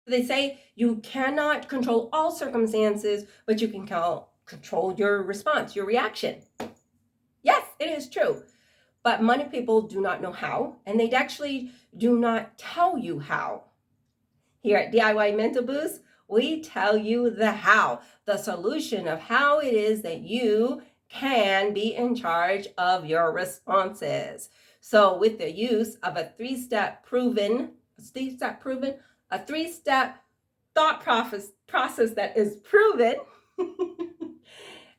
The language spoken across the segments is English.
They say you cannot control all circumstances, but you can control your response, your reaction. Yes, it is true. But many people do not know how, and they actually do not tell you how. Here at DIY Mental Boost, we tell you the how, the solution of how it is that you can be in charge of your responses. So with the use of a three-step thought process that is proven,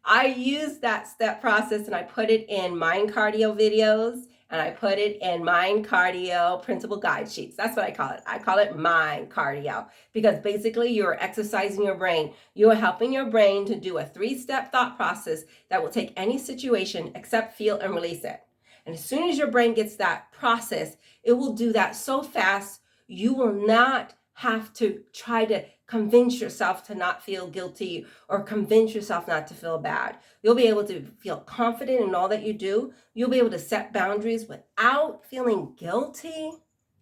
I use that step process and I put it in mind cardio videos and I put it in mind cardio principle guide sheets. That's what I call it. I call it mind cardio because basically you're exercising your brain. You're helping your brain to do a 3-step thought process that will take any situation, accept, feel, and release it. And as soon as your brain gets that process, it will do that so fast, you will not have to try to convince yourself to not feel guilty or convince yourself not to feel bad. You'll be able to feel confident in all that you do. You'll be able to set boundaries without feeling guilty.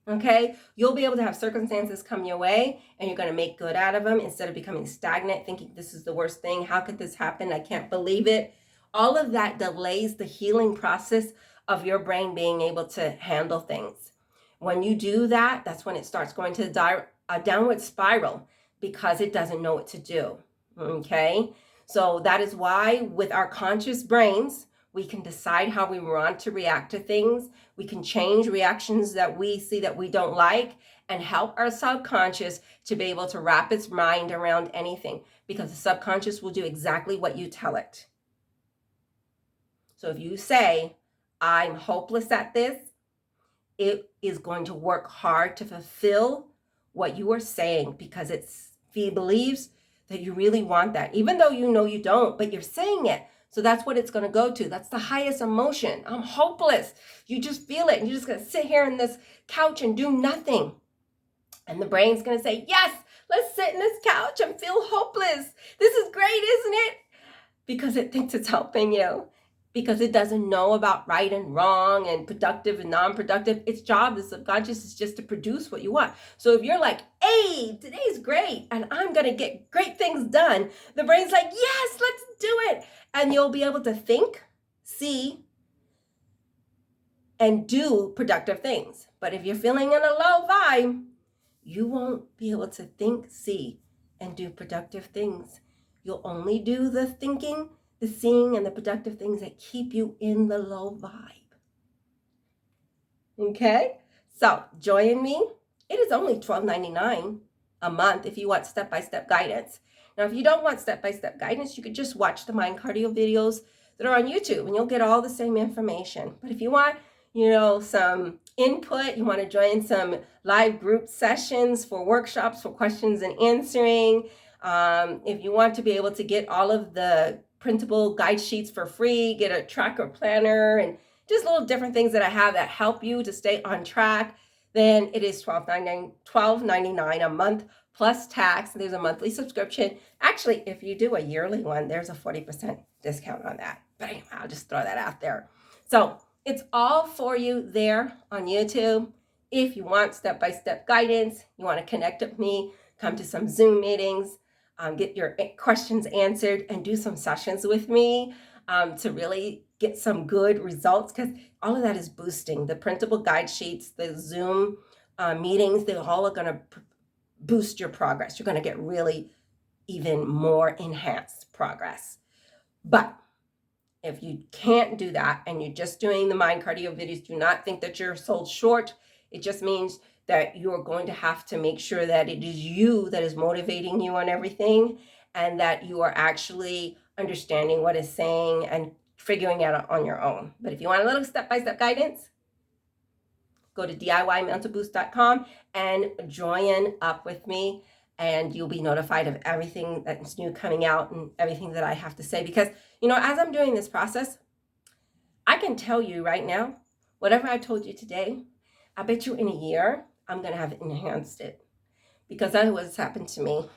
Okay? You'll be able to have circumstances come your way and you're going to make good out of them instead of becoming stagnant, thinking this is the worst thing. How could this happen? I can't believe it. All of that delays the healing process of your brain being able to handle things. When you do that, that's when it starts going to a downward spiral because it doesn't know what to do. Okay? So that is why with our conscious brains, we can decide how we want to react to things. We can change reactions that we see that we don't like and help our subconscious to be able to wrap its mind around anything because the subconscious will do exactly what you tell it. So if you say, I'm hopeless at this, it is going to work hard to fulfill what you are saying because it believes that you really want that, even though you know you don't, but you're saying it. So that's what it's going to go to. That's the highest emotion. I'm hopeless. You just feel it and you're just going to sit here on this couch and do nothing. And the brain's going to say, yes, let's sit in this couch and feel hopeless. This is great, isn't it? Because it thinks it's helping you. Because it doesn't know about right and wrong and productive and non-productive. Its job, the subconscious, is just to produce what you want. So if you're like, hey, today's great and I'm going to get great things done, the brain's like, yes, let's do it. And you'll be able to think, see, and do productive things. But if you're feeling in a low vibe, you won't be able to think, see, and do productive things. You'll only do the thinking, the seeing, and the productive things that keep you in the low vibe. Okay? So join me. It is only $12.99 a month if you want step-by-step guidance. Now, if you don't want step-by-step guidance, you could just watch the mind cardio videos that are on YouTube and you'll get all the same information. But if you want, some input, you want to join some live group sessions for workshops for questions and answering, if you want to be able to get all of the printable guide sheets for free, get a tracker planner, and just little different things that I have that help you to stay on track, then it is $12.99 a month plus tax. There's a monthly subscription. Actually, if you do a yearly one, there's a 40% discount on that. But anyway, I'll just throw that out there. So it's all for you there on YouTube. If you want step-by-step guidance, you want to connect with me, come to some Zoom meetings, get your questions answered, and do some sessions with me to really get some good results, because all of that is boosting. The printable guide sheets, the Zoom meetings, they all are going to boost your progress. You're going to get really even more enhanced progress. But if you can't do that and you're just doing the mind cardio videos, do not think that you're sold short. It just means that you're going to have to make sure that it is you that is motivating you on everything and that you are actually understanding what it's saying and figuring it out on your own. But if you want a little step-by-step guidance, go to DIYmentalboost.com and join up with me, and you'll be notified of everything that's new coming out and everything that I have to say. Because, as I'm doing this process, I can tell you right now, whatever I told you today, I bet you in a year, I'm going to have enhanced it, because that's what's happened to me.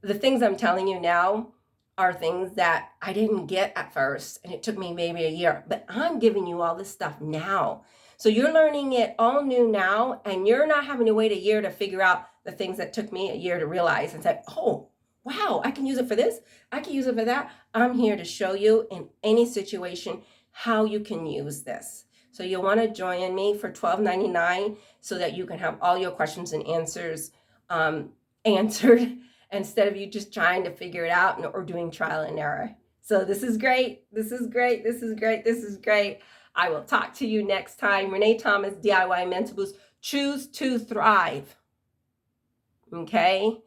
The things I'm telling you now are things that I didn't get at first, and it took me maybe a year, but I'm giving you all this stuff now. So you're learning it all new now, and you're not having to wait a year to figure out the things that took me a year to realize and said, oh, wow, I can use it for this. I can use it for that. I'm here to show you in any situation how you can use this. So you'll want to join me for $12.99 so that you can have all your questions and answers answered instead of you just trying to figure it out or doing trial and error. So this is great. This is great. This is great. This is great. I will talk to you next time. Renee Thomas, DIY Mental Boost. Choose to thrive. Okay?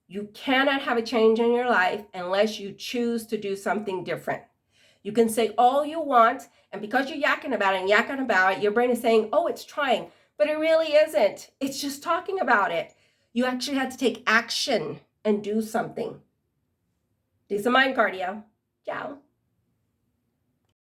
You cannot have a change in your life unless you choose to do something different. You can say all you want, and because you're yakking about it, your brain is saying, oh, it's trying, but it really isn't. It's just talking about it. You actually have to take action and do something. Do some mind cardio. Ciao.